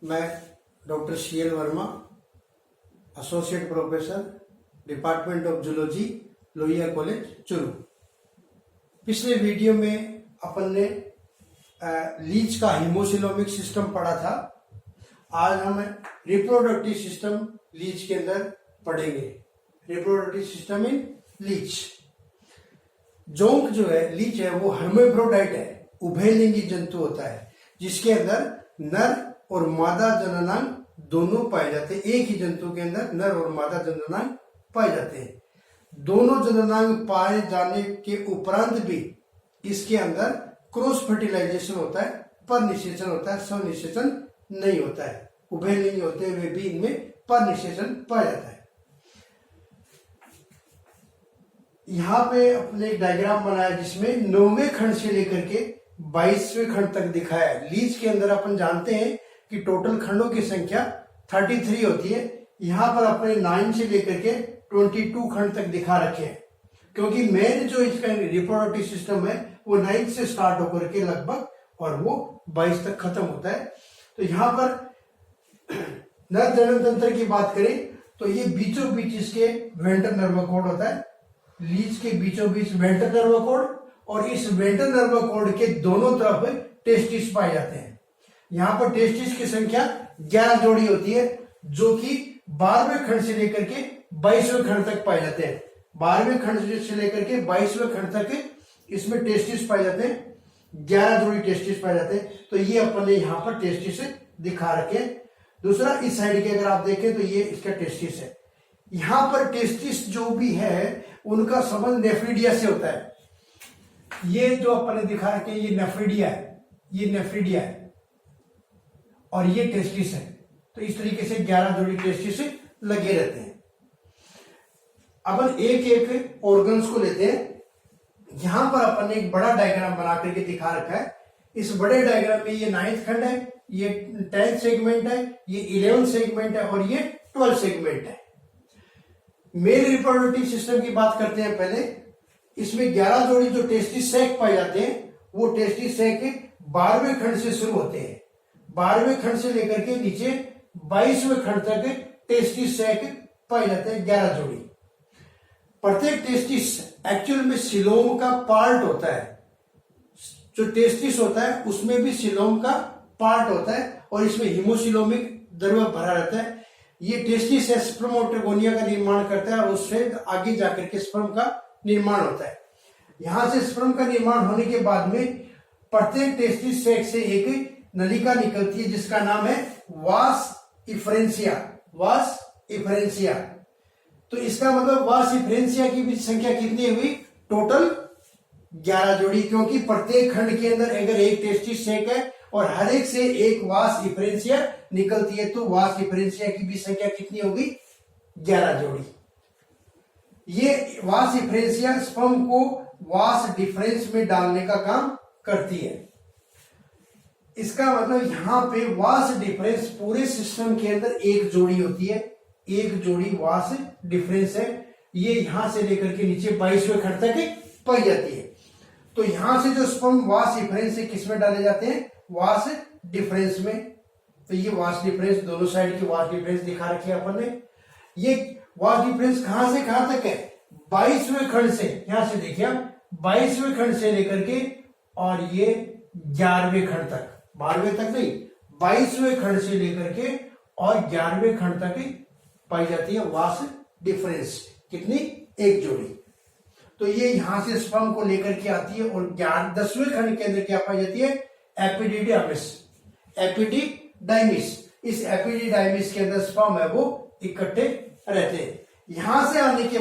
मैं doctor CL Verma, associate professor, department of zoology, Lohia college, Churu. पिछले video में अपन ने लीच का हीमोसिलोमिक सिस्टम पढ़ा था। आज हम रिप्रोडक्टिव सिस्टम लीच के अंदर पढ़ेंगे। Reproductive system in leech. जोंक जो है, लीच है, वो हर्मेफ्रोडाइट है, उभयलिंगी जंतु होता है, जिसके अंदर नर और मादा जननांग दोनों पाए जाते हैं। एक ही जंतु के अंदर नर और मादा जननांग पाए जाते हैं। दोनों जननांग पाए जाने के उपरांत भी इसके अंदर क्रॉस फर्टिलाइजेशन होता है, पर निषेचन होता है, स्वनिषेचन नहीं होता है। उभयलिंगी होते हुए भी इनमें पर निषेचन पाया जाता है। यहां पे अपने एक डायग्राम बनाया जिसमें 9वें खंड से लेकर के 22वें खंड तक दिखाया है। लीच के अंदर अपन जानते हैं कि टोटल खंडों की संख्या 33 होती है। यहां पर अपने 9 से लेकर के 22 खंड तक दिखा रखे हैं, क्योंकि मेन जो इसका रिप्रोडक्टिव सिस्टम है वो 9 से स्टार्ट होकर के लगभग और वो 22 तक खत्म होता है। तो यहां पर नर जनन तंत्र की बात करें तो ये बीचों बीच इसके वेंट्रल नर्व कॉर्ड होता है। लीच के बीचों बीच वेंट्रल नर्व कॉर्ड, और इस वेंट्रल नर्व कॉर्ड के दोनों तरफ टेस्टिस पाए जाते हैं। यहां पर टेस्टिस की संख्या 11 जोड़ी होती है, जो कि 12वें खंड से लेकर के 22वें खंड तक पाए जाते हैं। 12वें खंड से लेकर के 22वें खंड तक इसमें टेस्टिस पाए जाते हैं। 11 जोड़ी टेस्टिस पाए जाते हैं। तो ये अपन ने यहाँ पर टेस्टिस दिखा रखे हैं। दूसरा, इस साइड के अगर आप देखें तो ये इसका टेस्टिस है। यहां पर टेस्टिस जो भी है उनका संबंध नेफ्रिडिया से होता है। ये जो अपन ने दिखा रखे ये नेफ्रिडिया है, ये नेफ्रिडिया है, और ये टेस्टिस है। तो इस तरीके से 11 जोड़ी टेस्टिस लगे रहते हैं। अपन एक एक ऑर्गन्स को लेते हैं। यहां पर अपन ने एक बड़ा डायग्राम बना करके दिखा रखा है। इस बड़े डायग्राम में ये 9th खंड है, ये 10th सेगमेंट है, ये 11th सेगमेंट है, और ये 12th सेगमेंट है। मेल रिप्रोडक्टिव सिस्टम की बात करते हैं पहले। इसमें 11 जोड़ी जो टेस्टिस सैक पाए जाते हैं, वो टेस्टिस सैक 12वें खंड से शुरू होते हैं। 12वें खंड से लेकर के नीचे 22वें खंड तक टेस्टिस सैक पाए जाते हैं, 11 जोड़ी। प्रत्येक टेस्टिस एक्चुअल में सिलोम का पार्ट होता है। जो टेस्टिस होता है उसमें भी सिलोम का पार्ट होता है, और इसमें हीमोसिलोमिक द्रव्य भरा रहता है। ये टेस्टिस स्पर्म और ट्रिगोनिया का निर्माण करता है, और उससे आगे जाकर के स्पर्म का निर्माण होता है। यहां से स्पर्म का निर्माण होने के बाद में प्रत्येक टेस्टिस सैक से एक नलिका निकलती है, जिसका नाम है वास इफरेंसिया। वास इफरेंसिया। तो इसका मतलब वास इफरेंसिया की भी संख्या कितनी हुई? टोटल 11 जोड़ी, क्योंकि प्रत्येक खंड के अंदर अगर एक टेस्टिस सैक है और हर एक से एक वास इफरेंसिया निकलती है, तो वास इफरेंसिया की भी संख्या कितनी होगी? 11 जोड़ी। ये वास इफरेंसिया स्पर्म को वास डिफरेंस में डालने का काम करती है। इसका मतलब यहां पे वास डिफरेंस पूरे सिस्टम के अंदर एक जोड़ी होती है। एक जोड़ी वास डिफरेंस है। ये यहां से लेकर के नीचे 22वें खंड तक पाई जाती है। तो यहां से जो स्पर्म वास डिफरेंस से किस में डाले जाते हैं? वास डिफरेंस में। तो ये वास डिफरेंस, दोनों साइड की वास डिफरेंस दिखा रखी है अपन ने। ये वास डिफरेंस कहां से कहां तक है? 22वें खंड से, यहां से देखिए आप, 22वें खंड से लेकर के और ये 11वें खंड तक, 12वें तक नहीं, 22वें खंड से लेकर के और 11वें खंड तक पाई जाती है वास डिफरेंस। कितनी? एक जोड़ी। तो ये यहां से स्पर्म को लेकर के आती है, और 10वें खंड के अंदर क्या पाई जाती है? एपिडिडाइमिस। एपिडिडाइमिस। इस एपिडिडाइमिस के अंदर स्पर्म है वो इकट्ठे रहते हैं। यहां से आने के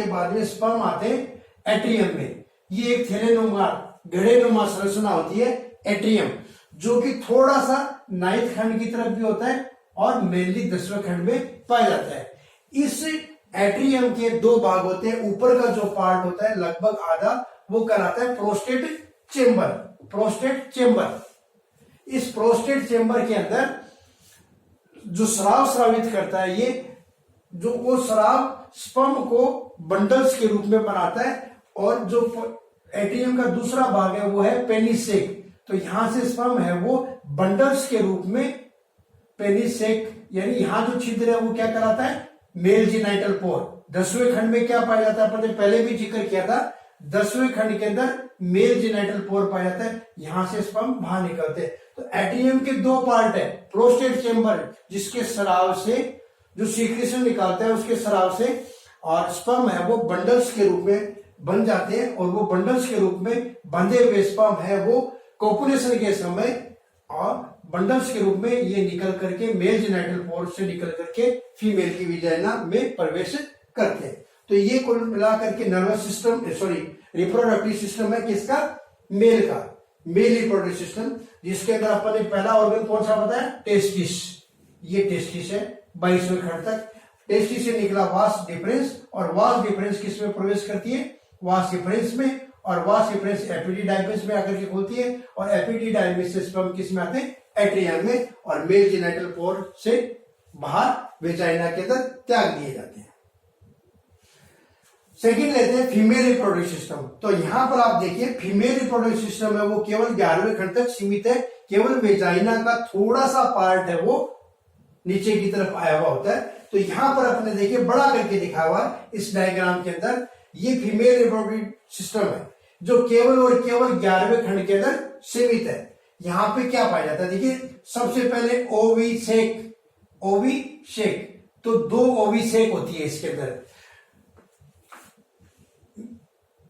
बाद में स्पर्म आते हैं एट्रियम में। ये एक थैलेनुमा, घड़ेनुमा संरचना होती है, एट्रियम, जो कि थोड़ा सा 9th खंड की तरफ भी होता है और मेनली 10वें खंड में पाया जाता है। इस एट्रियम के 2 भाग होते हैं। ऊपर का जो पार्ट होता है लगभग आधा, वो कहलाता है प्रोस्टेट चेंबर। Prostate chamber. इस प्रोस्टेट चेंबर के अंदर जो स्राव स्रावित करता है, ये जो वो स्राव स्पर्म को बंडल्स के रूप में बनाता है, और जो एट्रियम का दूसरा भाग है वो है पेनिस सैक। तो यहां से स्पर्म है वो बंडल्स के रूप में पेनिस सेक, यानी यहां जो छिद्र है वो क्या कराता है, मेल जीनाइटल पोर। 10वें खंड में क्या पाया जाता है, अपन ने पहले भी जिक्र किया था, 10वें खंड के अंदर मेल जीनाइटल पोर पाया जाता है, यहां से स्पर्म बाहर निकलते हैं। तो एट्रियम के दो पार्ट है, प्रोस्टेट चेम्बर जिसके स्राव से जो सीक्रेशन निकालता है उसके स्राव से, और स्पर्म है वो बंडल्स के रूप में बन जाते हैं, और वो बंडल्स के रूप में बंधे हुए स्पर्म है वो कोपुलेशन के समय और बंडल्स के रूप में ये निकल करके मेल जेनाइटल पोर से निकल करके फीमेल की विजाइना में प्रवेश करते हैं। तो ये कुल मिला करके nervous system, sorry reproductive system है किसका, मेल का, मेल रिप्रोडक्टिव सिस्टम, जिसके अंदर अपन ने पहला ऑर्गन कौन सा बताया, टेस्टिस। ये टेस्टिस है 22वें खंड तक। टेस्टिस से निकला वास डिफरेंस, और वास डिफरेंस किस में प्रवेश करती है, वास डिफरेंस में, और वास डिफरेंस एपिडिडाइमिस में आकर के खोलती है, और एपिडिडाइमिस से स्पर्म किस में आते हैं, एट्रियम में, और मेल जेनाइटल पोर से बाहर वेजाइना के अंदर त्याग दिए जाते हैं। सेकंड लेते हैं फीमेल रिप्रोडक्टिव सिस्टम। तो यहां पर आप देखिए फीमेल रिप्रोडक्टिव सिस्टम है वो केवल 11वें खंड तक सीमित है, केवल वेजाइना का थोड़ा सा पार्ट है वो नीचे की तरफ आया हुआ होता है। तो यहां पर अपने देखिए बड़ा करके दिखा हुआ इस डायग्राम के अंदर, ये फीमेल रिप्रोडक्टिव सिस्टम है जो केवल और केवल 11वें खंड के अंदर सीमित है। यहां पे क्या पाया जाता है, देखिए सबसे पहले ओविसेक, ओविसेक, तो 2 ओविसेक होती है इसके अंदर।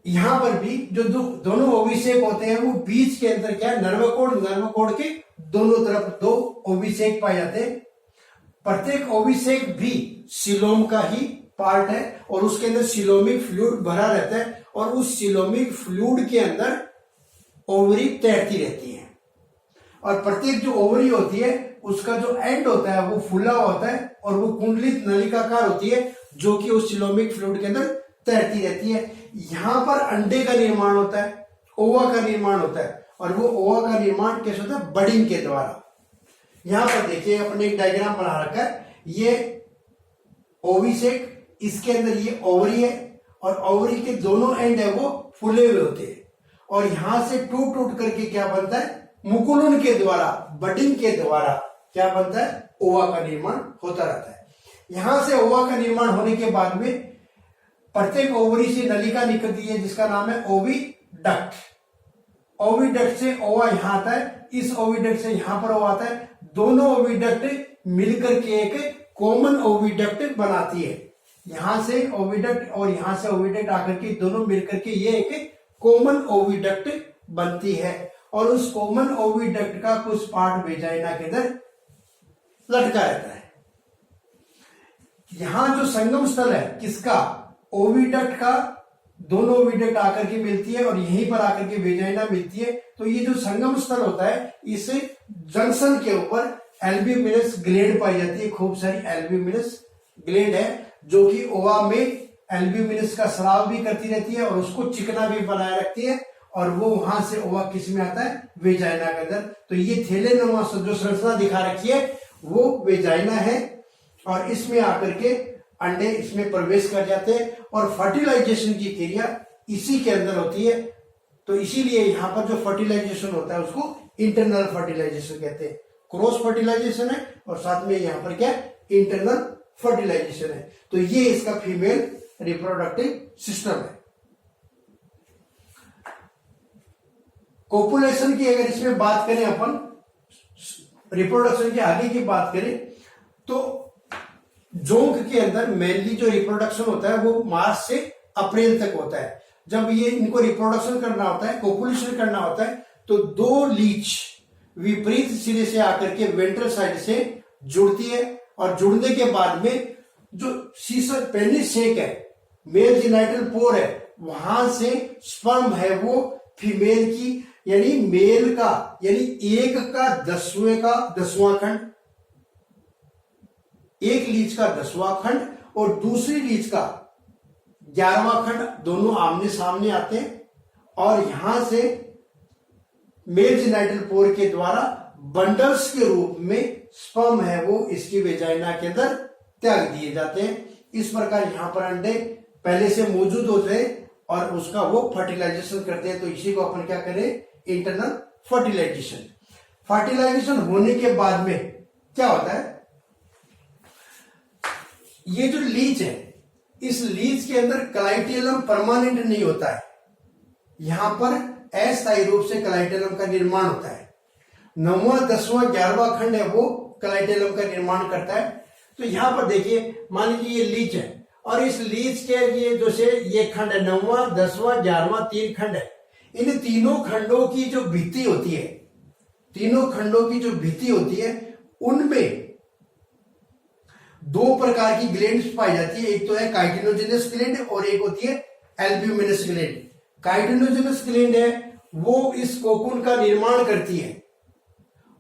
यहां पर भी जो दोनों ओविसेक होते हैं वो बीच के अंदर क्या है, नर्वकोड के दोनों तरफ 2 ओविसेक पाए जाते हैं। प्रत्येक ओविसेक भी सिलोम का ही पार्ट है, और उसके अंदर सिलोमिक फ्लूइड भरा रहता है, और उस सिलोमिक फ्लूइड के अंदर ओवरी तैरती रहती है। और प्रत्येक जो ओवरी होती है उसका जो एंड होता है वो फूला होता है, और वो कुंडलित नलिकाकार होती है जो कि उस सिलोमिक फ्लूइड के अंदर तैरती रहती है। यहां पर अंडे का निर्माण होता है, ओवा का निर्माण होता है, और वो ओवा का निर्माण कैसे होता है, बडिंग के द्वारा। यहां पर देखिए अपने एक डायग्राम बना रखा है, ये ओविसेक, इसके अंदर ये ओवरी है, और ओवरी के दोनों एंड है वो फूले हुए होते हैं, और यहां से टूट टूट करके क्या बनता है, मुकुलन के द्वारा, बडिंग के द्वारा क्या बनता है, ओवा का निर्माण होता रहता है। यहां से ओवा का निर्माण होने के बाद में प्रत्येक ओवरी से नलिका निकलती है जिसका नाम है ओविडक्ट। ओविडक्ट से ओवा यहां आता है, इस ओविडक्ट से यहां पर ओवा आता है, दोनों ओविडक्ट मिलकर के एक कॉमन ओविडक्ट बनाती है। यहां से ओविडक्ट और यहां से ओविडक्ट आकर के दोनों मिलकर के ये एक कॉमन ओविडक्ट बनती है, और उस कॉमन ओविडक्ट का कुछ पार्ट वेजाइना के अंदर लटका रहता है। यहां जो संगम स्थल है किसका, ओविडक्ट का, दोनों ओविडक्ट आकर के मिलती है और यहीं पर आकर के वेजाइना मिलती है। तो ये जो संगम स्थल होता है इस जंक्शन के ऊपर एल्ब्यूमिनस ग्लैंड पाई जाती है, खूब सारी एल्ब्यूमिनस ग्लैंड है जो कि ओवा में एल्ब्यूमिनस का स्राव भी करती रहती है और उसको चिकना भी बनाए रखती है, और वो वहां से ओवा किस में आता है, वेजाइना के अंदर। तो ये थैलेनुमा जो संरचना दिखा रखी है वो वेजाइना है, और इसमें आकर के अंडे इसमें प्रवेश कर जाते हैं, और फर्टिलाइजेशन की क्रिया इसी के अंदर होती है। तो इसीलिए यहां पर जो फर्टिलाइजेशन होता है उसको इंटरनल फर्टिलाइजेशन कहते हैं। क्रॉस फर्टिलाइजेशन है और साथ में यहां पर क्या, इंटरनल फर्टिलाइजेशन है। तो ये इसका फीमेल रिप्रोडक्टिव सिस्टम है। कोपुलेशन की अगर इसमें बात करें अपन, रिप्रोडक्शन के आगे की बात करें, तो जोंक के अंदर मेनली जो रिप्रोडक्शन होता है वो मार्च से अप्रैल तक होता है। जब ये इनको रिप्रोडक्शन करना होता है, कोपुलेशन करना होता है, तो 2 लीच विपरीत सिरे से आकर के वेंट्रल साइड से जुड़ती है, और जुड़ने के बाद में जो सीसर पेनिस सेक है, मेल जेनाइटल पोर है, वहां से स्पर्म है वो फीमेल की, यानी मेल का, यानी एक का 10वां खंड, एक लीच का 10वां खंड और दूसरी लीच का 11वां खंड, दोनों आमने सामने आते हैं, और यहां से मेल जेनाइटल पोर के द्वारा बंडल्स के रूप में स्पर्म है वो इसकी वेजाइना के अंदर त्याग दिए जाते हैं। इस प्रकार यहां पर अंडे पहले से मौजूद होते हैं और उसका वो फर्टिलाइजेशन करते हैं। तो इसी को अपन क्या करें, इंटरनल फर्टिलाइजेशन। फर्टिलाइजेशन होने के बाद में क्या होता है, ये जो लीच है, इस लीच के अंदर क्लाइटेलम परमानेंट नहीं होता है, यहां पर अस्थायी रूप से क्लाइटेलम का निर्माण होता है। 9वां 10वां 11वां खंड है वो क्लाइटेलम का निर्माण करता है। तो यहां पर देखिए, मान लीजिए ये लीच है और इस लीच के ये जो से ये खंड है 9वां 10वां 11वां 3 खंड है। इन तीनों खंडों की जो भित्ति होती है, तीनों खंडों की जो भित्ति होती है, उनमें 2 प्रकार की ग्लैंड्स पाई जाती है। एक तो है काइटिनोजेनस ग्लैंड और एक होती है एल्ब्यूमिनस ग्लैंड। काइटिनोजेनस ग्लैंड है वो इस कोकून का निर्माण करती है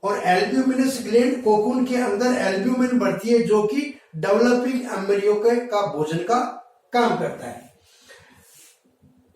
और एल्ब्यूमिनस ग्लैंड कोकून के अंदर एल्ब्यूमिन भरती है जो कि डेवलपिंग एम्ब्रियो का भोजन का काम करता है।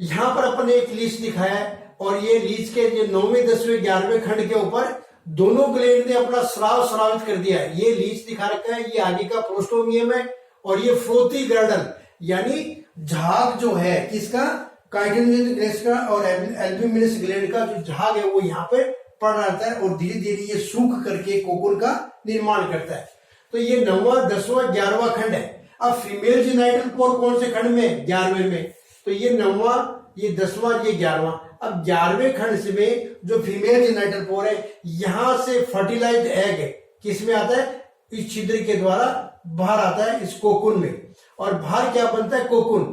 यहां पर अपन एक लीच दिखाया है और ये लीच के 9वें 10वें 11वें खंड के ऊपर दोनों ग्लैंड ने अपना स्राव स्रावित कर दिया है। ये लीच दिखा रखा है, ये आगे का प्रोस्टोमियम है और ये फ्रोथी गर्डल यानी झाग जो है किसका, काइटिनोजेनस ग्लैंड का और एल्ब्यूमिनस ग्लैंड का जो झाग है वो यहाँ पे पड़ रहता है और धीरे धीरे ये सूख करके कोकून का निर्माण करता है। तो ये 9वां 10वां 11वां खंड है। अब फीमेल जेनाइटल पोर कौन से खंड में, 11वें में। तो ये 9वां, ये 10वां, ये 11वां। अब 11वें खंड से में जो फीमेल जेनाइटल पोर है, यहां से फर्टिलाइज्ड एग है किसमें आता है, इस छिद्र के द्वारा बाहर आता है इस कोकून में। और बाहर क्या बनता है, कोकून।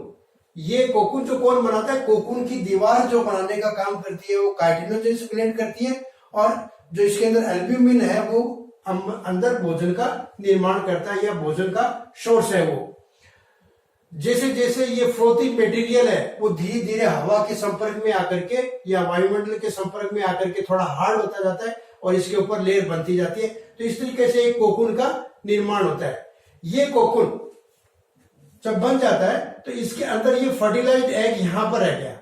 ये कोकून जो कौन बनाता है, कोकून की दीवार जो बनाने का काम करती है वो काइटिनोजेनस ग्लैंड करती है और जो इसके अंदर एल्ब्यूमिन है वो अंदर भोजन का निर्माण करता है या भोजन का सोर्स है वो। जैसे जैसे ये फ्रोथी मटेरियल है वो धीरे धीरे हवा के संपर्क में आकर के या वायुमंडल के संपर्क में आकर के थोड़ा हार्ड होता जाता है और इसके ऊपर लेयर बनती जाती है। तो इस तरीके से एक कोकून का निर्माण होता है। ये कोकून जब बन जाता है तो इसके अंदर ये फर्टिलाइज्ड एग यहां पर रह गया,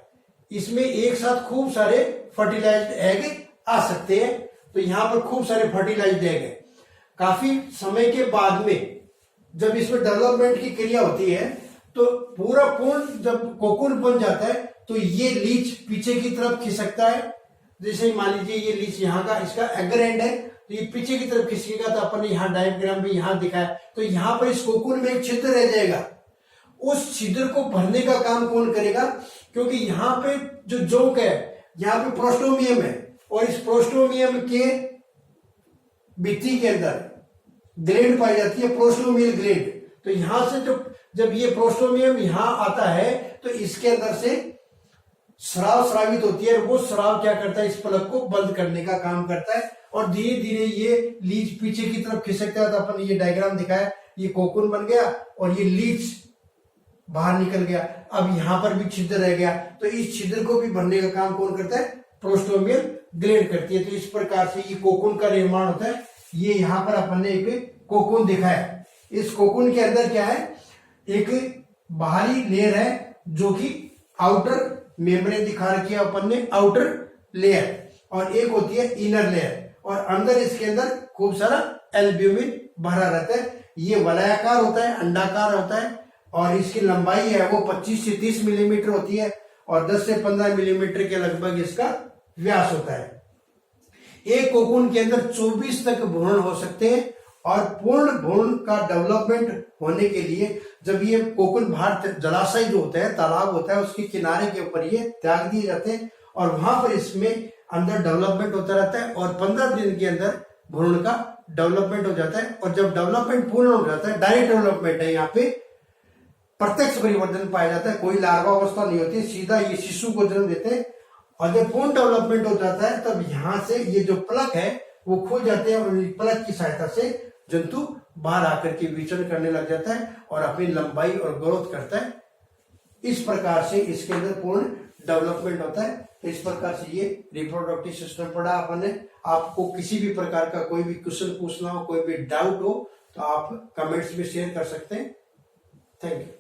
इसमें एक साथ खूब सारे फर्टिलाइज्ड एग आ सकते हैं। तो यहां पर खूब सारे फर्टिलाइज्ड एग है। काफी समय के बाद में जब इसमें डेवलपमेंट की क्रिया होती है तो पूरा पूर्ण जब कोकून बन जाता है तो ये लीच पीछे की तरफ खिसकता है। जैसे मान लीजिए ये लीच यहाँ का, इसका एगर एंड है तो ये पीछे की तरफ खिसकेगा। तो अपन ने यहाँ डायग्राम में यहाँ दिखाया, तो यहाँ पर इस कोकून में एक छिद्र रह जाएगा। उस छिद्र को भरने का काम कौन करेगा, क्योंकि यहाँ पे जो जोक है यहाँ पे प्रोस्टोमियम है और इस प्रोस्टोमियम के भित्ति के अंदर ग्लैंड पाई जाती है, प्रोस्टोमियल ग्लैंड। तो यहां से जब ये प्रोस्टोमियम यहां आता है तो इसके अंदर से स्राव स्रावित होती है। वो स्राव क्या करता है, इस पलक को बंद करने का काम करता है और धीरे धीरे ये लीच पीछे की तरफ खिसकता है। तो अपन ये डायग्राम दिखाया, ये कोकून बन गया और ये लीच बाहर निकल गया। अब यहां पर भी छिद्र रह गया, तो इस छिद्र को भी भरने का काम कौन करता है, प्रोस्टोमियल ग्लैंड करती है। तो इस प्रकार से ये कोकून का निर्माण होता है। ये यहाँ पर अपन ने एक कोकून देखा है। इस कोकून के अंदर क्या है, एक बाहरी लेयर है जो कि आउटर मेम्ब्रेन दिखा रखी है अपन ने, आउटर लेयर, और एक होती है इनर लेयर और अंदर इसके अंदर खूब सारा एल्ब्यूमिन भरा रहता है। ये वलयाकार होता है, अंडाकार होता है और इसकी लंबाई है वो 25 से 30 मिलीमीटर होती है और 10 से 15 मिलीमीटर के लगभग इसका व्यास होता है। एक कोकून के अंदर 24 तक भ्रूण हो सकते हैं और पूर्ण भ्रूण का डेवलपमेंट होने के लिए जब ये कोकून बाहर जलाशय जो होता है, तालाब होता है, उसके किनारे के ऊपर ये त्याग दिए जाते हैं और वहां पर इसमें अंदर डेवलपमेंट होता रहता है और 15 दिन के अंदर भ्रूण का डेवलपमेंट हो जाता है। और जब डेवलपमेंट पूर्ण हो जाता है, डायरेक्ट डेवलपमेंट है, यहाँ पे प्रत्यक्ष परिवर्तन पाया जाता है, कोई लार्वा अवस्था नहीं होती, सीधा ये शिशु को जन्म देते हैं। और जब पूर्ण डेवलपमेंट हो जाता है तब यहां से ये जो प्लक है वो खुल जाते हैं और प्लक की सहायता से जंतु बाहर आकर के विचरण करने लग जाता है और अपनी लंबाई और ग्रोथ करता है। इस प्रकार से इसके अंदर पूर्ण डेवलपमेंट होता है। तो इस प्रकार से ये रिप्रोडक्टिव सिस्टम पढ़ा अपन ने। आपको किसी भी प्रकार का कोई भी क्वेश्चन पूछना हो, कोई भी डाउट हो तो आप कमेंट्स में शेयर कर सकते हैं। Thank you.